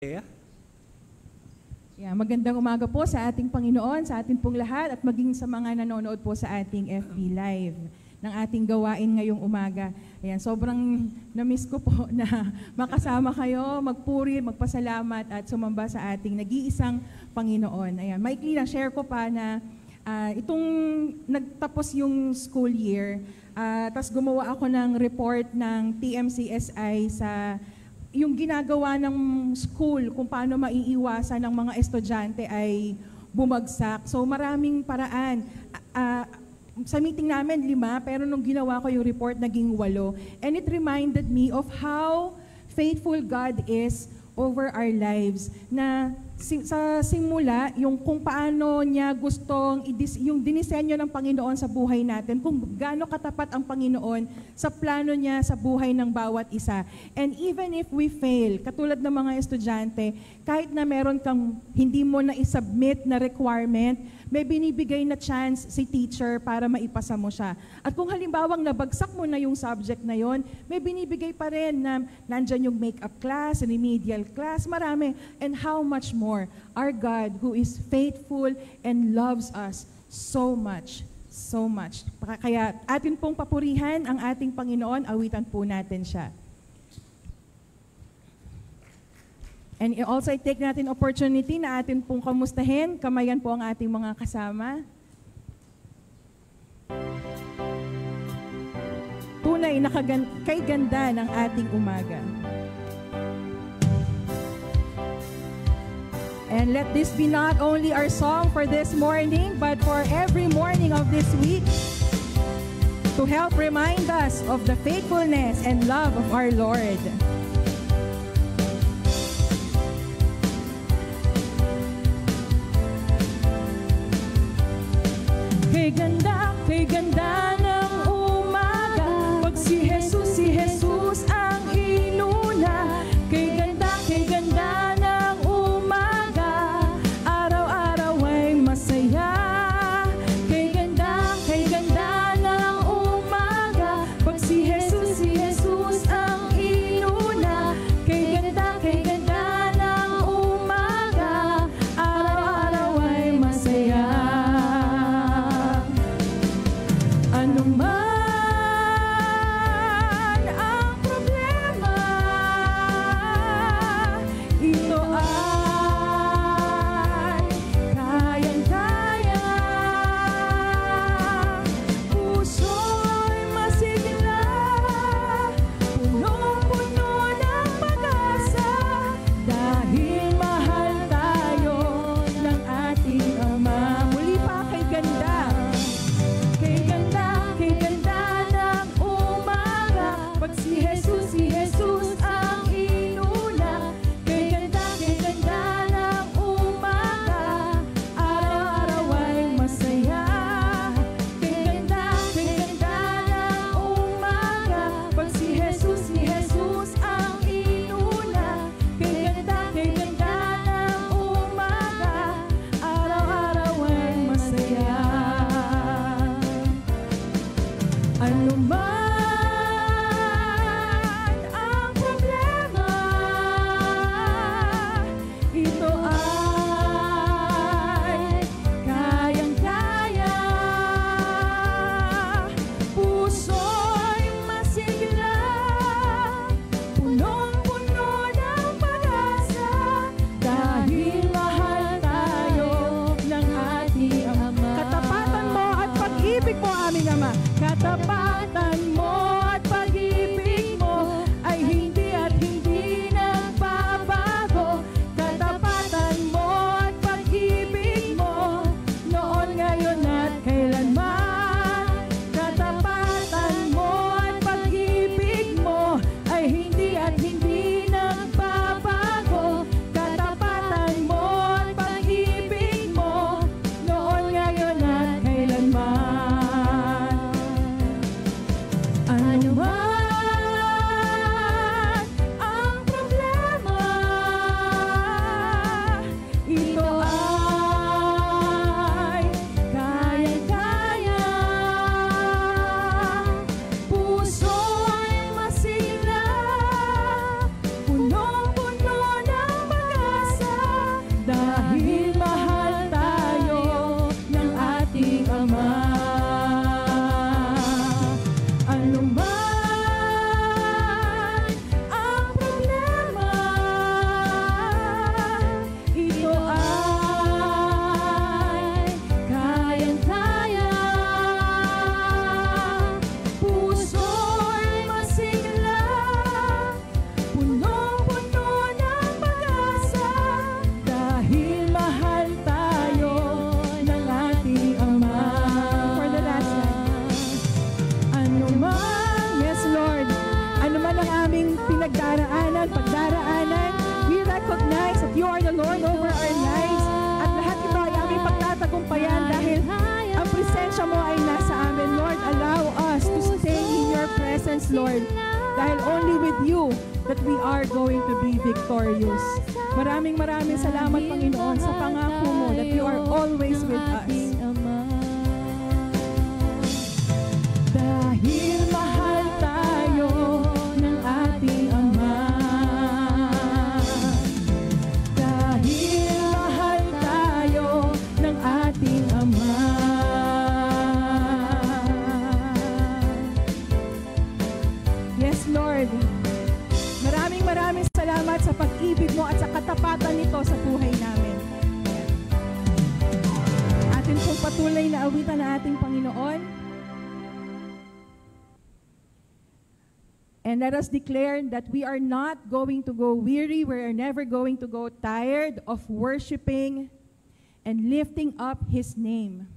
Yeah. Magandang umaga po sa ating Panginoon, sa ating pong lahat at maging sa mga nanonood po sa ating FB Live ng ating gawain ngayong umaga. Ayan, sobrang na-miss ko po na makasama kayo, magpuri, magpasalamat at sumamba sa ating nag-iisang Panginoon. Ayan, maikli lang, share ko pa na itong nagtapos yung school year, tapos gumawa ako ng report ng TMCSI sa yung ginagawa ng school kung paano maiiwasan ng mga estudyante ay bumagsak. So maraming paraan. Sa meeting namin 5, pero nung ginawa ko yung report naging 8. And it reminded me of how faithful God is over our lives. Na sa simula, yung kung paano niya gustong, yung dinisenyo ng Panginoon sa buhay natin, kung gaano katapat ang Panginoon sa plano niya sa buhay ng bawat isa. And even if we fail, katulad ng mga estudyante, kahit na meron kang hindi mo na isubmit na requirement, may binibigay na chance si teacher para maipasa mo siya. At kung halimbawang nabagsak mo na yung subject na yon, may binibigay pa rin na nandyan yung makeup class, remedial class, marami. And how much more our God who is faithful and loves us so much, so much. Kaya atin pong papurihan ang ating Panginoon, awitan po natin siya. And also, I-take natin opportunity na atin pong kamustahin. Kamayan po ang ating mga kasama. Tunay na kay ganda ng ating umaga. And let this be not only our song for this morning, but for every morning of this week, to help remind us of the faithfulness and love of our Lord. Kay ganda ng umaga, pag si Jesus ang inuna. Kay ganda ng umaga, araw-araw ay masaya. Kay ganda ng umaga, pag si Jesus ang inuna. Kay ganda ng umaga, araw-araw ay masaya. Ano man ang problema, ito ay kayang-kaya. Puso'y masigla, punong-puno ng pag-asa, dahil mahal tayo ng ating Ama. Muli pa, kay ganda. Kay ganda ng umaga, pag si Jesus ang inuna. Kay ganda ng umaga, araw-araw ay masaya. Kay ganda ng umaga, pag si Jesus ang inuna. Kay ganda ng umaga, araw-araw ay masaya. Ano man ang problema, ito ay kayang-kaya. Puso'y masigla, punong-puno ng pag-asa, dahil mahal tayo ng ating Ama. Katapatan mo at pag-ibig mo, aming Ama. Katapatan mo at pag-ibig mo ay hindi at hindi nagbabago. Katapatan mo at pag-ibig mo, noon, ngayon at kailanman. Katapatan mo at pag-ibig mo ay hindi at hindi nagbabago. Katapatan mo at pag-ibig mo, noon, ngayon at kailanman. endurance, Lord. Dahil only with you that we are going to be victorious. Maraming salamat, Panginoon, sa pangako mo that you are always with us. Dahil mahal tayo ng ating Ama. Dahil mahal tayo ng ating Ama. Yes, Lord. Maraming salamat sa pag-ibig mo at sa katapatan nito sa buhay namin. Atin pong patuloy na awitan ng ating Panginoon. And let us declare that we are not going to go weary, we are never going to go tired of worshiping and lifting up His name.